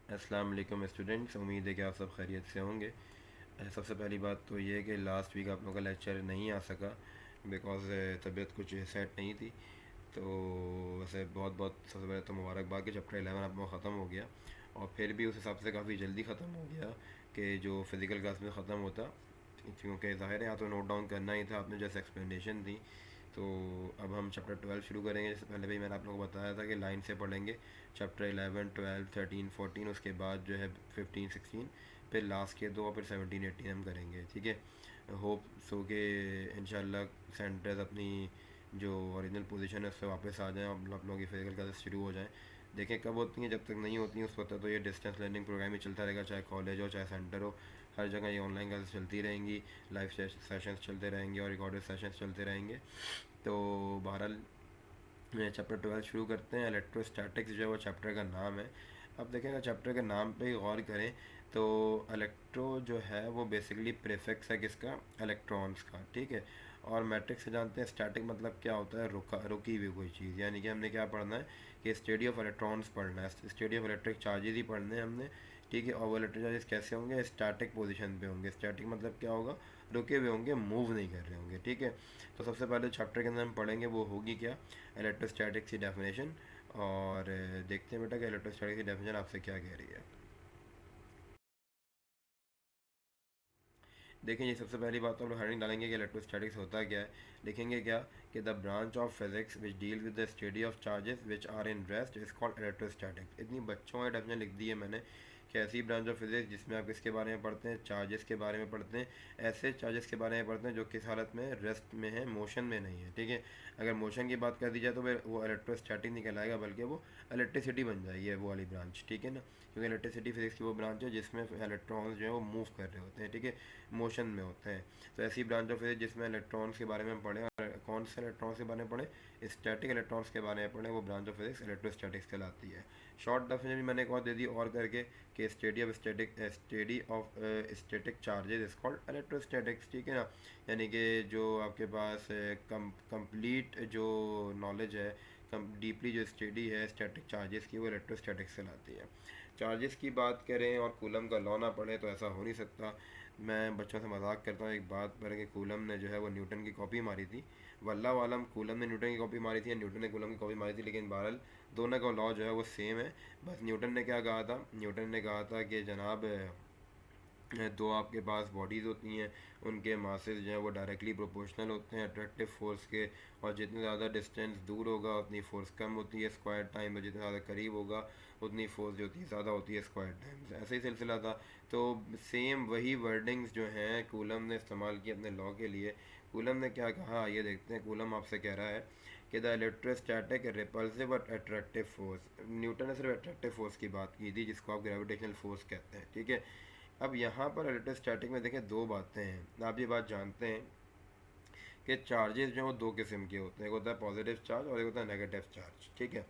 अस्सलाम वालेकुम स्टूडेंट्स, उम्मीद है कि आप सब खैरियत से होंगे। सबसे पहली बात तो ये है कि लास्ट वीक आप लोगों का लेक्चर नहीं आ सका बिकॉज़ तबीयत कुछ सेट नहीं थी। तो वैसे बहुत बहुत सबसे पहले तो मुबारकबाद कि चैप्टर 11 आप लोग ख़त्म हो गया, और फिर भी उस हिसाब से काफ़ी जल्दी ख़त्म हो गया कि जो फ़िज़िकल क्लास में ख़त्म होता, क्योंकि ज़ाहिर है यहाँ तो नोट डाउन करना ही था, आपने जैसे एक्सप्लेनेशन दी। तो अब हम चैप्टर 12 शुरू करेंगे। जैसे पहले भी मैंने आप लोगों को बताया था कि लाइन से पढ़ेंगे चैप्टर 11, 12, 13, 14, उसके बाद जो है 15, 16, फिर लास्ट के दो और फिर 17, 18 हम करेंगे। ठीक है, होप सो के इंशाल्लाह सेंटर्स अपनी जो ओरिजिनल पोजीशन है उस पर वापस आ जाएं और आप लोगों की फिजिकल क्लासेस शुरू हो जाएं। देखें कब होती हैं, जब तक नहीं होती हैं उस वक्त तो ये डिस्टेंस लर्निंग प्रोग्राम ही चलता रहेगा, चाहे कॉलेज हो चाहे सेंटर हो, हर जगह ये ऑनलाइन क्लासेस चलती रहेंगी, लाइव सेशंस चलते रहेंगे और रिकॉर्डेड सेशंस चलते रहेंगे। तो बहरहाल चैप्टर 12 शुरू करते हैं। इलेक्ट्रोस्टैटिक्स जो है वो चैप्टर का नाम है। अब देखेंगे चैप्टर के नाम पे ही गौर करें तो इलेक्ट्रो जो है वो बेसिकली प्रीफिक्स है किसका, इलेक्ट्रॉन्स का। ठीक है, और मैट्रिक्स से जानते हैं स्टैटिक मतलब क्या होता है, रुकी हुई कोई चीज़, यानी कि हमने क्या पढ़ना है कि स्टडी ऑफ इलेक्ट्रॉन्स पढ़ना है, स्टडी ऑफ इलेक्ट्रिक चार्जेस ही पढ़ने हैं हमने। ठीक है, और वो इलेक्ट्रिक चार्जेस कैसे होंगे, स्टैटिक पोजीशन पे होंगे। स्टैटिक मतलब क्या होगा, रुके हुए होंगे, मूव नहीं कर रहे होंगे। ठीक है, तो सबसे पहले चैप्टर के अंदर हम पढ़ेंगे वो होगी क्या, इलेक्ट्रोस्टैटिक्स की डेफिनेशन। और देखते हैं बेटा कि इलेक्ट्रोस्टैटिक्स की डेफिनेशन आपसे क्या कह रही है। देखें ये सबसे पहली बात तो हम लोग हेडिंग डालेंगे कि इलेक्ट्रोस्टैटिक्स होता क्या है। लिखेंगे क्या कि the branch of physics which deal with the study of charges which are in rest is called electrostatics. इतनी बच्चों में डेफिनेशन लिख दी है मैंने कि ऐसी ब्रांच ऑफ फिजिक्स जिसमें आप किसके बारे में पढ़ते हैं, चार्जेस के बारे में पढ़ते हैं, ऐसे चार्जेस के बारे में पढ़ते हैं जो किस हालत में, रेस्ट में है, मोशन में नहीं है। ठीक है, अगर मोशन की बात कर दी जाए तो फिर वो इलेक्ट्रोस्टैटिक नहीं कहलाएगा बल्कि वो इलेक्ट्रिसिटी बन जाएगी वो वाली ब्रांच। ठीक है ना, क्योंकि इलेक्ट्रिसिटी फिजिक्स की वो ब्रांच है जिसमें इलेक्ट्रॉन्स जो है वो मूव कर रहे होते हैं। ठीक है, मोशन में होते हैं। तो ऐसी ब्रांच ऑफ फिजिक्स जिसमें इलेक्ट्रॉन्स के बारे में हम पढ़ें, और कौन से इलेक्ट्रॉन्स के बारे में पढ़ें, स्टैटिक इलेक्ट्रॉन्स के बारे में पढ़ें, वो ब्रांच ऑफ फिजिक्स इलेक्ट्रोस्टैटिक्स कहलाती है। शॉर्ट डेफिनेशन भी मैंने एक और दे दी और करके कि study of static charges is called electrostatics. ठीक है ना, यानी कि जो आपके पास कंप्लीट जो नॉलेज है, कम डीपली जो स्टडी है स्टैटिक चार्जेस की, वो इलेक्ट्रोस्टैटिक्स कहलाती है। चार्जेस की बात करें और कूलम का लॉ ना पढ़े तो ऐसा हो नहीं सकता। मैं बच्चों से मजाक करता हूँ एक बात पर कि कूलम ने जो है वो न्यूटन की कॉपी मारी थी। वल्लाह वालम कूलम ने न्यूटन की कॉपी मारी थी या न्यूटन ने कूलम की कॉपी मारी थी, लेकिन बहरहाल दोनों का लॉ जो है वो सेम है। बस न्यूटन ने क्या कहा था, न्यूटन ने कहा था कि जनाब दो आपके पास बॉडीज़ होती हैं, उनके मासेस जो हैं वो डायरेक्टली प्रोपोर्शनल होते हैं अट्रैक्टिव फोर्स के, और जितने ज़्यादा डिस्टेंस दूर होगा उतनी फोर्स कम होती है स्क्वायर टाइम, और जितना ज़्यादा करीब होगा उतनी फोर्स जो होती है ज़्यादा होती है स्क्वायर टाइम्स। ऐसे ही सिलसिला था। तो सेम वही वर्डिंग्स जो हैं कूलम ने इस्तेमाल की अपने लॉ के लिए। कूलम ने क्या कहा ये देखते हैं। कूलम आपसे कह रहा है कि द इलेक्ट्रोस्टैटिक रिपल्सिव और अट्रैक्टिव फोर्स, न्यूटन ने सिर्फ अट्रैक्टिव फोर्स की बात की थी जिसको आप ग्रेविटेशनल फोर्स कहते हैं। ठीक है, अब यहाँ पर इलेक्ट्रोस्टैटिक में देखें दो बातें हैं। आप ये बात जानते हैं कि चार्जेस जो हैं वो दो किस्म के होते हैं, एक होता है पॉजिटिव चार्ज और एक होता है नेगेटिव चार्ज। ठीक है,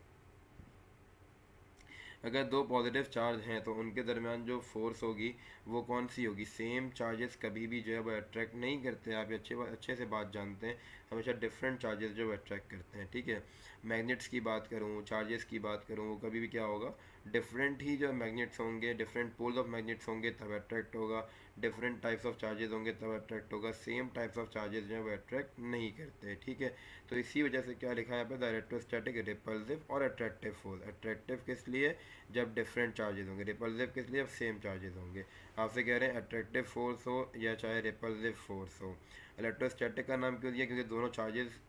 अगर दो पॉजिटिव चार्ज हैं तो उनके दरमियान जो फोर्स होगी वो कौन सी होगी, सेम चार्जेस कभी भी जो है वो अट्रैक्ट नहीं करते। आप ये अच्छे से बात जानते हैं, हमेशा डिफरेंट चार्जेस जो अट्रैक्ट करते हैं। ठीक है, मैग्नेट्स की बात करूँ, चार्जेस की बात करूँ, वो कभी भी क्या होगा, डिफरेंट ही जो मैग्नेट्स होंगे, डिफरेंट पोल्स ऑफ मैग्नेट्स होंगे तब अट्रैक्ट होगा, डिफरेंट टाइप्स ऑफ चार्जेस होंगे तब अट्रैक्ट होगा, सेम टाइप्स ऑफ चार्जेस जो है वो अट्रैक्ट नहीं करते। ठीक है, तो इसी वजह से क्या लिखा है यहाँ पे, द इलेक्ट्रोस्टैटिक रिपल्सिव और अट्रैक्टिव फोर्स। अट्रैक्टिव किस लिए, जब डिफरेंट चार्जेस होंगे, रिपल्सिव किस लिए, अब सेम चार्जेस होंगे। आपसे कह रहे हैं अट्रैक्टिव फोर्स हो या चाहे रिपल्सिव फोर्स हो। इलेक्ट्रोस्टैटिक का नाम क्यों दिया, क्योंकि दोनों चार्जेस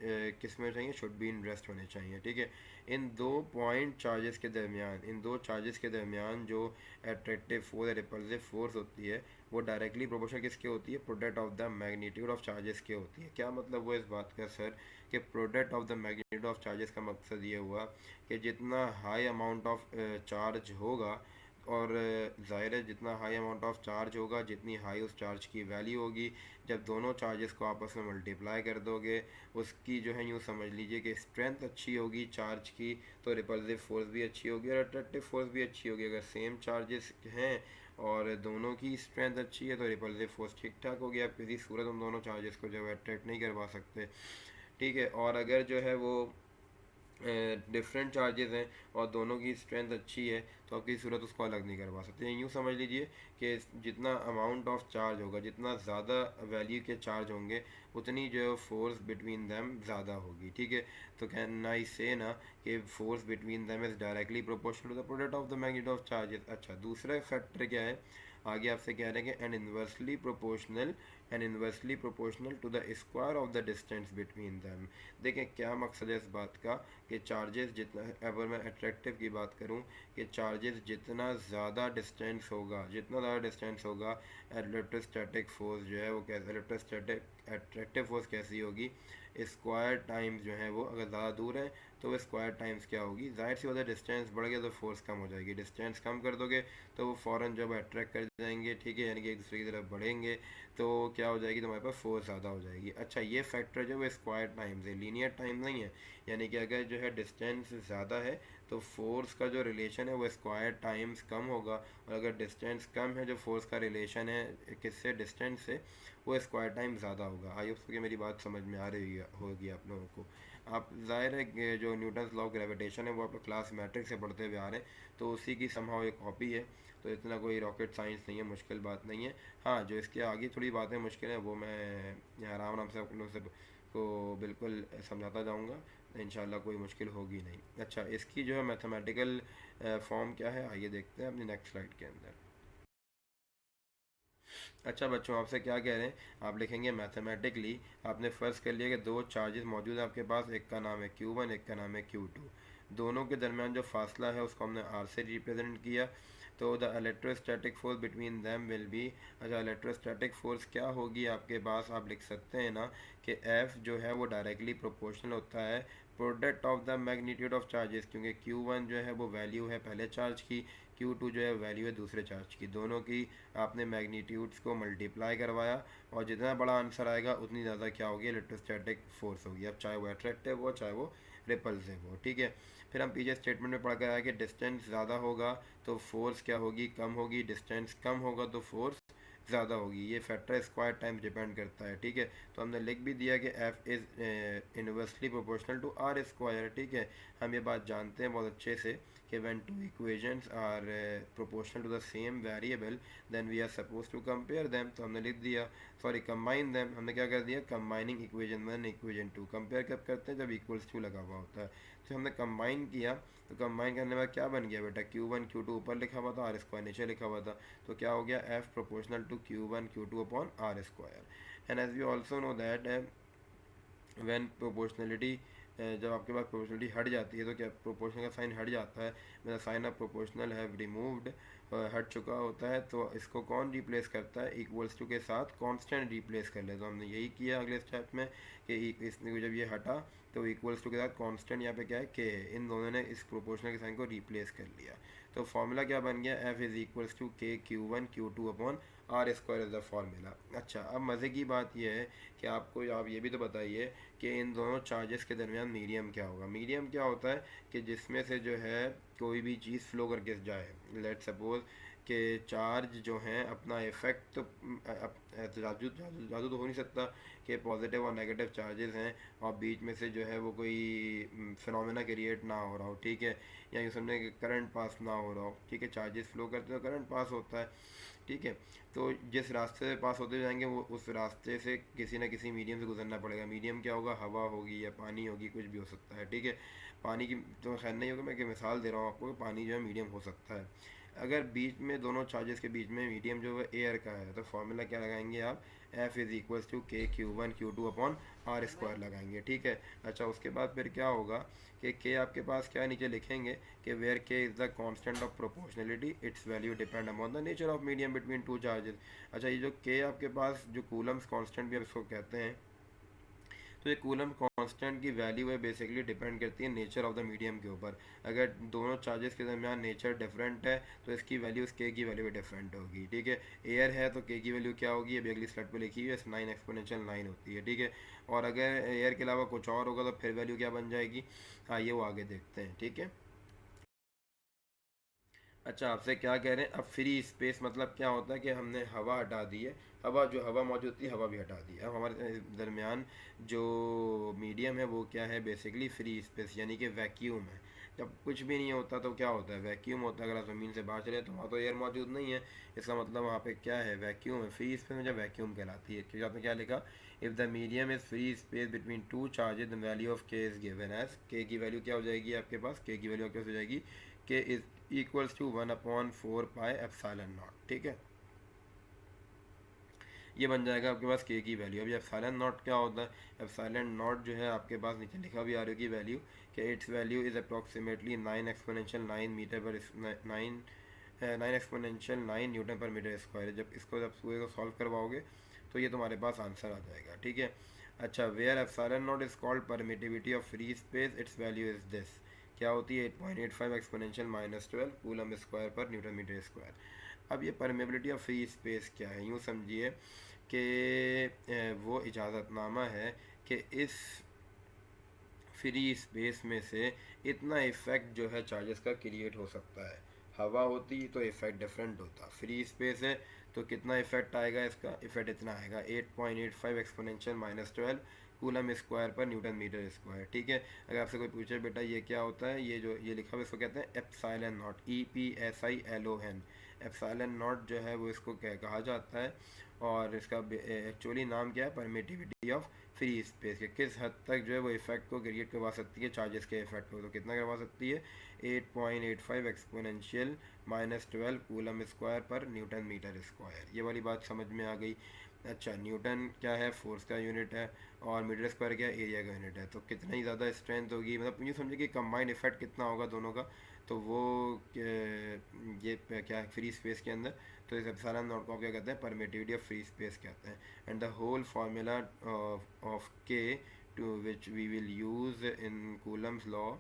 किस में चाहिए, शुड बी इन रेस्ट होने चाहिए। ठीक है, इन दो पॉइंट चार्जेस के दरमियान, इन दो चार्जेस के दरमियान जो अट्रैक्टिव फोर्स या रिपल्सिव फोर्स होती है वो डायरेक्टली प्रोपोर्शनल किसके होती है, product of the magnitude of charges के होती है। क्या मतलब हुआ इस बात का सर, कि product of the magnitude of charges का मकसद ये हुआ कि जितना हाई अमाउंट ऑफ चार्ज होगा, और ज़ाहिर है जितना हाई अमाउंट ऑफ चार्ज होगा जितनी हाई उस चार्ज की वैल्यू होगी, जब दोनों चार्जेस को आपस में मल्टीप्लाई कर दोगे उसकी जो है यूँ समझ लीजिए कि स्ट्रेंथ अच्छी होगी चार्ज की, तो रिपल्सिव फोर्स भी अच्छी होगी और अट्रैक्टिव फोर्स भी अच्छी होगी। अगर सेम चार्जेस हैं और दोनों की स्ट्रेंथ अच्छी है तो रिपल्सिव फोर्स ठीक ठाक होगी, आप किसी सूरत उन दोनों चार्जेस को जो है अट्रैक्ट नहीं करवा सकते। ठीक है, और अगर जो है वो डिफरेंट चार्जेस हैं और दोनों की स्ट्रेंथ अच्छी है, तो आप किसी सूरत उसको अलग नहीं करवा सकते। यूँ समझ लीजिए कि जितना अमाउंट ऑफ चार्ज होगा, जितना ज़्यादा वैल्यू के चार्ज होंगे, उतनी जो फोर्स बिटवीन दैम ज़्यादा होगी, ठीक है। तो कैन आई से ना कि force between them is directly proportional to the product of the magnitude of charges. अच्छा, दूसरा फैक्टर क्या है, आगे आपसे कह रहे हैं कि and inversely proportional to the square of the distance between them. देखें क्या मकसद है इस बात का कि चार्जेस जितना, अगर मैं अट्रैक्टिव की बात करूं, कि चार्जेस जितना ज़्यादा डिस्टेंस होगा, जितना ज़्यादा डिस्टेंस होगा, इलेक्ट्रोस्टैटिक फोर्स जो है वो कैसे, इलेक्ट्रोस्टैटिक अट्रैक्टिव फोर्स कैसी होगी, स्क्वायर टाइम्स जो है वो, अगर ज़्यादा दूर है तो वो स्क्वायर टाइम्स क्या होगी, जाहिर सी होता है डिस्टेंस बढ़ गया तो फोर्स कम हो जाएगी, डिस्टेंस कम कर दोगे तो वो फ़ौरन जब अट्रैक्ट कर जाएंगे, ठीक है, यानी कि एक दूसरे की तरफ बढ़ेंगे, तो क्या हो जाएगी, तुम्हारे पास फोर्स ज़्यादा हो जाएगी। अच्छा, ये फैक्टर जो है स्क्वायर टाइम्स है, लीनियर टाइम नहीं है, यानी कि अगर जो है डिस्टेंस ज़्यादा है तो फोर्स का जो रिलेशन है वो स्क्वायर टाइम्स कम होगा, और अगर डिस्टेंस कम है, जो फोर्स का रिलेशन है किससे, डिस्टेंस से, वो स्क्वायर टाइम ज़्यादा होगा। आई होप कि मेरी बात समझ में आ रही होगी आप लोगों को। आप ज़ाहिर है कि जो न्यूटन्स लॉ ऑफ ग्रेविटेशन है वो आप लोग क्लास मैट्रिक से पढ़ते हुए आ रहे हैं, तो उसी की समहाउ एक कॉपी है, तो इतना कोई रॉकेट साइंस नहीं है, मुश्किल बात नहीं है। हाँ, जो इसके आगे थोड़ी बातें मुश्किल हैं वो मैं आराम आराम से आप लोग से को बिल्कुल समझाता जाऊँगा, इंशाल्लाह कोई मुश्किल होगी नहीं। अच्छा, इसकी जो है मैथमेटिकल फॉर्म क्या है, आइए देखते हैं अपनी नेक्स्ट स्लाइड के अंदर। अच्छा बच्चों, आपसे क्या कह रहे हैं, आप लिखेंगे मैथमेटिकली, आपने फ़र्ज़ कर लिया कि दो चार्जेस मौजूद हैं आपके पास, एक का नाम है Q1, एक का नाम है Q2। दोनों के दरमियान जो फासला है उसको हमने R से रिप्रेजेंट किया, तो the electrostatic force between them will be. अच्छा, इलेक्ट्रोस्टैटिक फोर्स क्या होगी आपके पास, आप लिख सकते हैं ना कि F जो है वो डायरेक्टली प्रोपोर्शनल होता है product of the magnitude of charges, क्योंकि Q1 जो है वो वैल्यू है पहले चार्ज की, Q2 जो है वैल्यू है दूसरे चार्ज की, दोनों की आपने मैग्नीट्यूड्स को मल्टीप्लाई करवाया, और जितना बड़ा आंसर आएगा उतनी ज़्यादा क्या होगी, इलेक्ट्रोस्टैटिक फोर्स होगी, अब चाहे वो अट्रैक्टिव हो चाहे वो रिपल्सिव हो, ठीक है। फिर हम पीछे स्टेटमेंट में पढ़ कर आए कि डिस्टेंस ज़्यादा होगा तो फोर्स क्या होगी, कम होगी, डिस्टेंस कम होगा तो फोर्स ज़्यादा होगी, ये फैक्टर स्क्वायर टाइम डिपेंड करता है, ठीक है। तो हमने लिख भी दिया कि F is inversely proportional to R square, ठीक है। हम ये बात जानते हैं बहुत अच्छे से कि when two equations are proportional to the same variable then we are suppose to compare them, तो हमने लिख दिया, सॉरी कंबाइन देम, हमने क्या कर दिया, कंबाइनिंग इक्वेशन 1 इक्वेशन 2। कंपेयर कब करते हैं, जब इक्वल्स टू लगा हुआ होता है, तो हमने कंबाइन किया, तो कंबाइन करने के बाद क्या बन गया बेटा, Q1 Q2 ऊपर लिखा हुआ था, आर स्क्वायर नीचे लिखा हुआ था, तो क्या हो गया, F proportional to Q1 Q2 upon R square. And as we also know that when proportionality, जब आपके पास प्रोपोर्शनलिटी हट जाती है तो क्या प्रोपोर्शनल का साइन हट जाता है, मेरा sign of proportional have removed, हट चुका होता है, तो इसको कौन रिप्लेस करता है, इक्वल्स टू के साथ कांस्टेंट रिप्लेस कर ले, तो हमने यही किया अगले स्टेप में कि इसने जब ये हटा तो इक्वल्स टू के साथ कांस्टेंट यहाँ पे क्या है, के, इन दोनों ने इस प्रोपोर्शनल के साइन को रिप्लेस कर लिया, तो फॉर्मूला क्या बन गया, F is equals to K Q1 Q2 upon R square is the formula. अच्छा, अब मज़े की बात यह है कि आपको, आप ये भी तो बताइए कि इन दोनों चार्जेस के दरमियान मीडियम क्या होगा। मीडियम क्या होता है कि जिसमें से जो है कोई भी चीज़ फ्लो करके जाए, लेट सपोज कि चार्ज जो हैं अपना इफ़ेक्ट तो जादू जादू जादू तो हो नहीं सकता कि पॉजिटिव और नेगेटिव चार्जेस हैं और बीच में से जो है वो कोई फिनोमेना क्रिएट ना हो रहा हो, ठीक है, या यूँ समझें कि करंट पास ना हो रहा हो, ठीक है, चार्जेस फ्लो करते हैं तो करंट पास होता है, ठीक है। तो जिस रास्ते से पास होते जाएंगे वो उस रास्ते से किसी ना किसी मीडियम से गुजरना पड़ेगा। मीडियम क्या होगा, हवा होगी या पानी होगी, कुछ भी हो सकता है, ठीक है। पानी की तो खैर नहीं होगा, मैं एक मिसाल दे रहा हूँ आपको, पानी जो है मीडियम हो सकता है। अगर बीच में दोनों चार्जेस के बीच में मीडियम जो है एयर का है, तो फॉर्मूला क्या लगाएंगे आप, F is equals to K Q1 Q2 upon R square लगाएंगे, ठीक है। अच्छा, उसके बाद फिर क्या होगा कि के आपके पास क्या नीचे लिखेंगे कि वेयर के is the constant of proportionality, it's value depend upon the nature of medium between two charges. अच्छा, ये जो के आपके पास जो कूलम्स कांस्टेंट भी इसको कहते हैं, तो ये कूलम कांस्टेंट की वैल्यू है बेसिकली डिपेंड करती है नेचर ऑफ द मीडियम के ऊपर। अगर दोनों चार्जेस के दरमियान नेचर डिफरेंट है तो इसकी वैल्यू इस के की वैल्यू भी डिफरेंट होगी, ठीक है। एयर है तो के की वैल्यू क्या होगी, अभी अगली स्लाइड पर लिखी हुई है, 9 एक्सपोनेंशियल 9 होती है, ठीक है। और अगर एयर के अलावा कुछ और होगा तो फिर वैल्यू क्या बन जाएगी, आइए वो आगे देखते हैं, ठीक है। अच्छा, आपसे क्या कह रहे हैं, अब फ्री स्पेस मतलब क्या होता है कि हमने हवा हटा दी है, जो हवा मौजूद थी हवा भी हटा दी। अब हमारे दरमियान जो मीडियम है वो क्या है, बेसिकली फ्री स्पेस यानी कि वैक्यूम है। जब कुछ भी नहीं होता तो क्या होता है, वैक्यूम होता है। अगर आप ज़मीन से बाहर चले तो वहाँ तो एयर मौजूद नहीं है, इसका मतलब वहाँ पे क्या है, वैक्यूम है। फ्री स्पेस में जब वैक्यूम कहलाती है, क्योंकि आपने क्या लिखा, if the medium is free space between two charges the value of के इज़ गिवन एज, के की वैल्यू क्या हो जाएगी आपके पास, के की वैल्यू क्या हो जाएगी, K is equals to 1/4 pi epsilon naught. ठीक है, ये बन जाएगा आपके पास के की वैल्यू। अभी एप्सिलॉन नॉट क्या होता है, एप्सिलॉन नॉट जो है आपके पास नीचे लिखा भी आ रही होगी वैल्यू, कि it's value is approximately 9 Newton पर मीटर स्क्वायर। जब इसको जब पूरे को सॉल्व करवाओगे तो ये तुम्हारे पास आंसर आ जाएगा। ठीक है, अच्छा, where epsilon naught is called permittivity of free space, its value is this, क्या होती है 8.85 एक्सपोनेंशियल -12 कूलम स्क्वायर पर न्यूटन मीटर स्क्वायर। अब ये परमेबिलिटी ऑफ फ्री स्पेस क्या है, यूँ समझिए कि वो इजाज़तनामा है कि इस फ्री स्पेस में से इतना इफ़ेक्ट जो है चार्जेस का क्रिएट हो सकता है। हवा होती तो इफ़ेक्ट डिफरेंट होता, फ्री स्पेस है तो कितना इफ़ेक्ट आएगा, इसका इफ़ेक्ट इतना आएगा 8.85 एक्सपोनेंशियल -12 कूलम स्क्वायर पर न्यूटन मीटर स्क्वायर। ठीक है, अगर आपसे कोई पूछे बेटा ये क्या होता है, ये जो ये लिखा हुआ इसको कहते हैं epsilon not, EPSILON। Epsilon naught जो है वो इसको कहा जाता है, और इसका एक्चुअली नाम क्या है, परमिटिविटी ऑफ फ्री स्पेस के किस हद तक जो है वो इफेक्ट को क्रिएट करवा सकती है चार्जेस के इफेक्ट को, तो कितना करवा सकती है 8.85 एक्सपोनेंशियल -12 कूलम स्क्वायर पर न्यूटन मीटर स्क्वायर। ये वाली बात समझ में आ गई। अच्छा, न्यूटन क्या है, फोर्स का यूनिट है, और मीटर स्क्वायर क्या है, एरिया का यूनिट है। तो कितना ही ज़्यादा स्ट्रेंथ होगी, मतलब ये समझिए कि कंबाइंड इफेक्ट कितना होगा दोनों का, तो वो ये क्या है फ्री स्पेस के अंदर, तो इस एप्सिलॉन नॉट को क्या कहते हैं, परमिटिविटी ऑफ फ्री स्पेस कहते हैं। And the whole formula of K to which we will use in Coulomb's law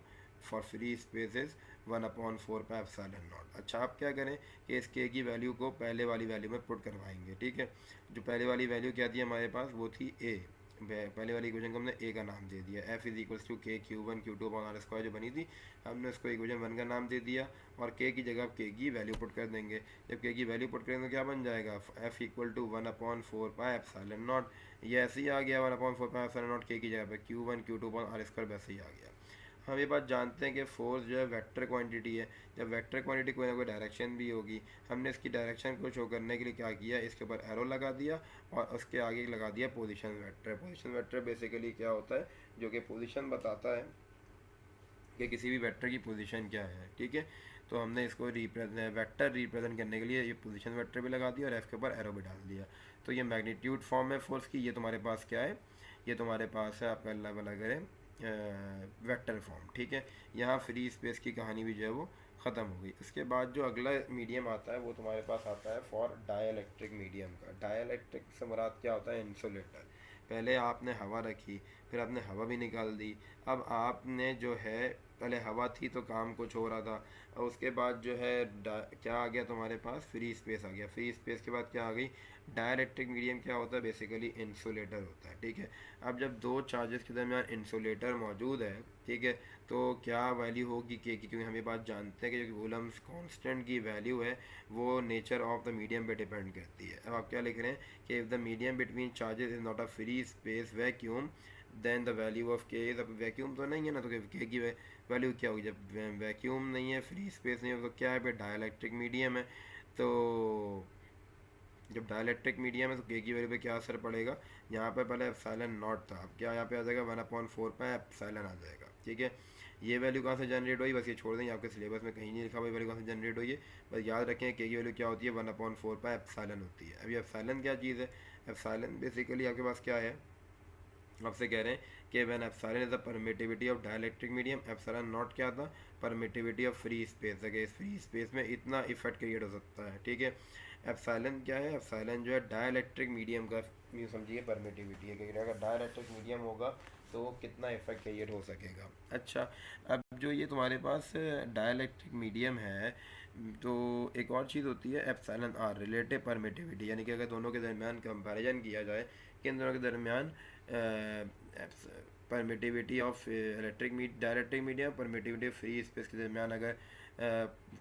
for free spaces 1/4 epsilon naught. अच्छा, आप क्या करें कि इस के की वैल्यू को पहले वाली वैल्यू में पुट करवाएंगे। ठीक है, जो पहले वाली वैल्यू क्या थी हमारे पास, वो थी ए। पहले वाली इक्वेशन को हमने ए का नाम दे दिया, F is equals to K Q1 Q2 upon R square जो बनी थी, हमने उसको इक्वेशन 1 का नाम दे दिया, और के की जगह आप के की वैल्यू पुट कर देंगे। जब के की वैल्यू पुट करेंगे तो क्या बन जाएगा, F equal to 1/4 pi epsilon naught. ये ऐसे ही आ गया 1/4 पाई एप्सिलॉन नॉट, के की जगह पे Q1 Q2 upon R square वैसे ही आ गया। हम ये बात जानते हैं कि फोर्स जो है वेक्टर क्वांटिटी है, जब वेक्टर क्वांटिटी कोई ना कोई डायरेक्शन भी होगी, हमने इसकी डायरेक्शन को शो करने के लिए क्या किया, इसके ऊपर एरो लगा दिया और उसके आगे लगा दिया position vector. Position vector basically क्या होता है, जो कि पोजीशन बताता है कि किसी भी वेक्टर की पोजीशन क्या है। ठीक है, तो हमने इसको वेक्टर रिप्रेजेंट करने के लिए ये पोजीशन वेक्टर भी लगा दिया और एफ के ऊपर एरो भी डाल दिया। तो ये मैग्नीट्यूड फॉर्म है फोर्स की, ये तुम्हारे पास क्या है, ये तुम्हारे पास है आपका अल्लाह भला करे वेक्टर फॉर्म। ठीक है, यहाँ फ्री स्पेस की कहानी भी जो है वो ख़त्म हो गई। उसके बाद जो अगला मीडियम आता है वो तुम्हारे पास आता है फॉर डाइलेक्ट्रिक मीडियम का। डाइलेक्ट्रिक से मुराद क्या होता है, इंसुलेटर। पहले आपने हवा रखी, फिर आपने हवा भी निकाल दी, अब आपने जो है, पहले हवा थी तो काम कुछ हो रहा था, और उसके बाद जो है क्या आ गया तुम्हारे पास, फ्री स्पेस आ गया। फ्री स्पेस के बाद क्या आ गई, डाइलेक्ट्रिक मीडियम क्या होता है, बेसिकली इंसुलेटर होता है। ठीक है, अब जब दो चार्जेस के दरमियान इंसुलेटर मौजूद है, ठीक है, तो क्या वैल्यू होगी के की, क्योंकि हम ये बात जानते हैं कि जो कूलम्स कांस्टेंट की वैल्यू है वो नेचर ऑफ द मीडियम पे डिपेंड करती है। अब आप क्या लिख रहे हैं कि if the medium between charges is not a free space vacuum then the value of K is, अब वैक्यूम तो नहीं है ना, तो के की वैल्यू क्या होगी, जब वैक्यूम नहीं है, फ्री स्पेस नहीं है, तो क्या है पे डाइलेक्ट्रिक मीडियम है। तो जब डाइलेक्ट्रिक मीडियम है तो के की वैल्यू पे क्या असर पड़ेगा, यहाँ पे पहले एप्सिलॉन नॉट था, अब क्या यहाँ पे आ जाएगा 1/4 पाई एप्सिलॉन आ जाएगा। ठीक है, ये वैल्यू कहाँ से जनरेट हुई, बस ये छोड़ देंगे, आपके सिलेबस में कहीं नहीं लिखा हुआ वैल्यू कहाँ से जनरेट हुई है, बस याद रखें के की वैल्यू क्या होती है, 1/4 पाई एप्सिलॉन होती है। अभी एप्सिलॉन क्या चीज़ है, एप्सिलॉन बेसिकली आपके पास क्या है, आपसे कह रहे हैं कि when epsilon is the permittivity of dielectric medium, epsilon not क्या था, परमिटिविटी ऑफ फ्री स्पेस है, कि इस फ्री स्पेस में इतना इफेक्ट क्रिएट हो सकता है। ठीक है, एप्सिलॉन क्या है, एप्सिलॉन जो है डाइलेक्ट्रिक मीडियम का यूँ समझिए परमिटिविटी है, क्योंकि अगर डाइलेक्ट्रिक मीडियम होगा तो कितना इफेक्ट क्रिएट हो सकेगा। अच्छा, अब जो ये तुम्हारे पास डाइलेक्ट्रिक मीडियम है, तो एक और चीज़ होती है एप्सिलॉन आर, रिलेटिव परमिटिविटी, यानी कि अगर दोनों के दरमियान कंपैरिजन किया जाए कि इन दोनों के दरमियान permittivity of डायरेक्ट्रिक medium, permittivity of free space के दरमियान अगर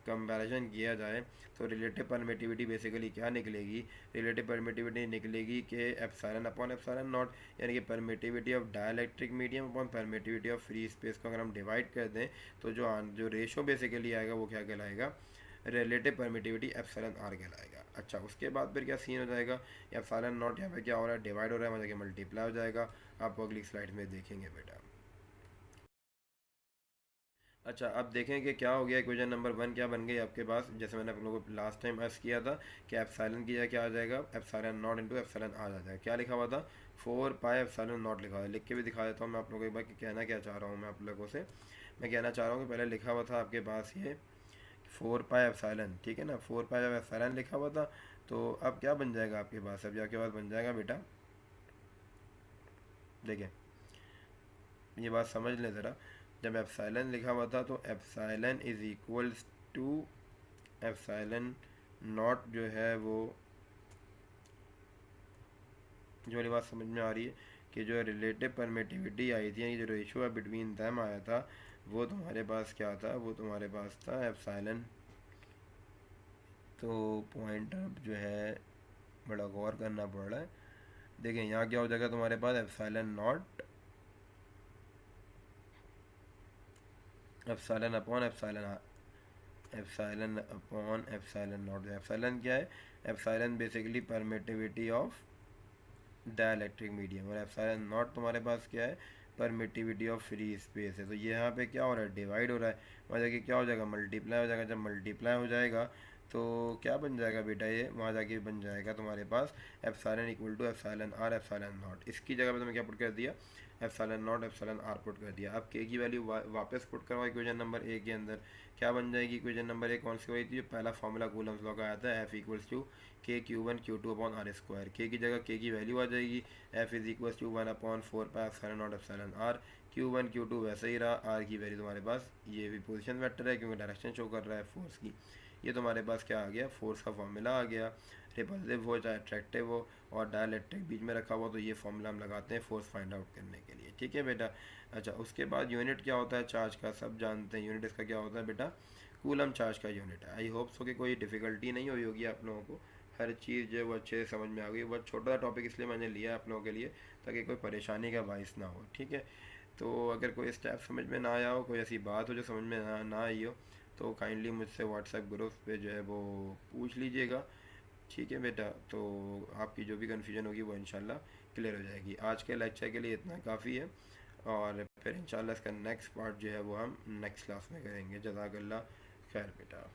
कंपैरिजन किया जाए तो रिलेटिव परमिटिविटी बेसिकली क्या निकलेगी, रिलेटिव परमिटिविटी निकलेगी कि एप्सिलॉन अपॉन एप्सिलॉन नॉट, यानी कि permittivity of dielectric medium upon permittivity of free space को अगर हम डिवाइड कर दें तो जो रेशो बेसिकली आएगा वो क्या कहलाएगा, रिलेटिव परमिटिविटी एप्सिलॉन आर कहलाएगा। अच्छा, उसके बाद फिर क्या सीन हो जाएगा, एप्सिलॉन नॉट यहाँ पे क्या हो रहा है, डिवाइड हो रहा है, वहाँ जाके मल्टीप्लाई हो जाएगा, आप अगली स्लाइड में देखेंगे बेटा। अच्छा, अब देखें कि क्या हो गया, इक्वेशन नंबर 1 क्या बन गई आपके पास, जैसे मैंने आप लोगों को लास्ट टाइम अर्ज किया था कि एप्सिलॉन की जगह क्या आ जाएगा, एप्सिलॉन नॉट इंटू एप्सिलॉन आ जाएगा। क्या लिखा हुआ था, 4 पाई एप्सिलॉन नॉट लिखा हुआ है। लिख के भी दिखा देता हूँ मैं आप लोगों को एक बार कि कहना क्या चाह रहा हूँ मैं आप लोगों से। मैं कहना चाह रहा हूँ कि पहले लिखा हुआ था आपके पास ये 4 पाई एप्सिलॉन, ठीक है ना, 4 पाई एप्सिलॉन लिखा हुआ था। तो अब क्या बन जाएगा आपके पास, अब आपके पास बन जाएगा बेटा, देखिए ये बात समझ लें ज़रा, जब एप्सिलॉन लिखा हुआ था तो epsilon is equals to epsilon naught, जो है वो जो वाली बात समझ में आ रही है कि जो रिलेटिव परमिटिविटी आई थी, यानी जो रेशो है बिटवीन दैम आया था, वो तुम्हारे पास क्या था, वो तुम्हारे पास था एप्सिलॉन। तो पॉइंट अब जो है बड़ा गौर करना पड़ रहा है। देखिए यहाँ क्या हो जाएगा तुम्हारे पास epsilon naught, epsilon upon epsilon upon epsilon naught. Epsilon क्या है, epsilon basically permittivity of dielectric medium, और एप्सिलॉन नॉट तुम्हारे पास क्या है, परमिटिविटी ऑफ फ्री स्पेस है। तो ये यहाँ पे क्या हो रहा है, डिवाइड हो रहा है, वहाँ जाके क्या हो जाएगा, मल्टीप्लाई हो जाएगा। जब मल्टीप्लाई हो जाएगा तो क्या बन जाएगा बेटा, ये वहाँ जाके बन जाएगा तुम्हारे पास epsilon equal to epsilon r epsilon naught. इसकी जगह पे तुमने क्या पुट कर दिया, epsilon naught epsilon r put कर दिया। अब के की वैल्यू वापस पुट करवा इक्वेशन नंबर ए के अंदर, क्या बन जाएगी इक्वेशन नंबर ए, कौन सी हुई थी, जो पहला फॉर्मूला कूलम्स लॉ का आया था, F equals to K Q1 Q2 upon R square. के की जगह के की वैल्यू आ जाएगी, F is equals to 1 upon 4 pi epsilon naught epsilon R. Q1 Q2 वैसे ही रहा, आर की वैल्यू तुम्हारे पास ये भी पोजीशन वेक्टर है क्योंकि डायरेक्शन शो कर रहा है फोर्स की। ये तुम्हारे पास क्या आ गया, फोर्स का फॉर्मूला आ गया, रिपल्सिव हो चाहे अट्रैक्टिव हो और डायलेक्ट्रिक बीच में रखा हुआ, तो ये फॉर्मूला हम लगाते हैं फोर्स फाइंड आउट करने के लिए, ठीक है बेटा। अच्छा, उसके बाद यूनिट क्या होता है चार्ज का, सब जानते हैं यूनिट इसका क्या होता है बेटा, कूलम चार्ज का यूनिट है। आई होप सो कि कोई डिफ़िकल्टी नहीं हुई होगी आप लोगों को, हर चीज़ जो है वो अच्छे से समझ में आ गई। बहुत छोटा सा टॉपिक इसलिए मैंने लिया है आप लोगों के लिए ताकि कोई परेशानी का बाइस ना हो, ठीक है। तो अगर कोई स्टेप समझ में ना आया हो, कोई ऐसी बात हो जो समझ में ना आई हो, तो काइंडली मुझसे व्हाट्सएप ग्रुप पे जो है वो पूछ लीजिएगा, ठीक है बेटा। तो आपकी जो भी कन्फ्यूजन होगी वो इंशाल्लाह क्लियर हो जाएगी। आज के लेक्चर के लिए इतना काफ़ी है, और फिर इंशाल्लाह इसका नेक्स्ट पार्ट जो है वो हम नेक्स्ट क्लास में करेंगे। जज़ाकल्लाह खैर बेटा।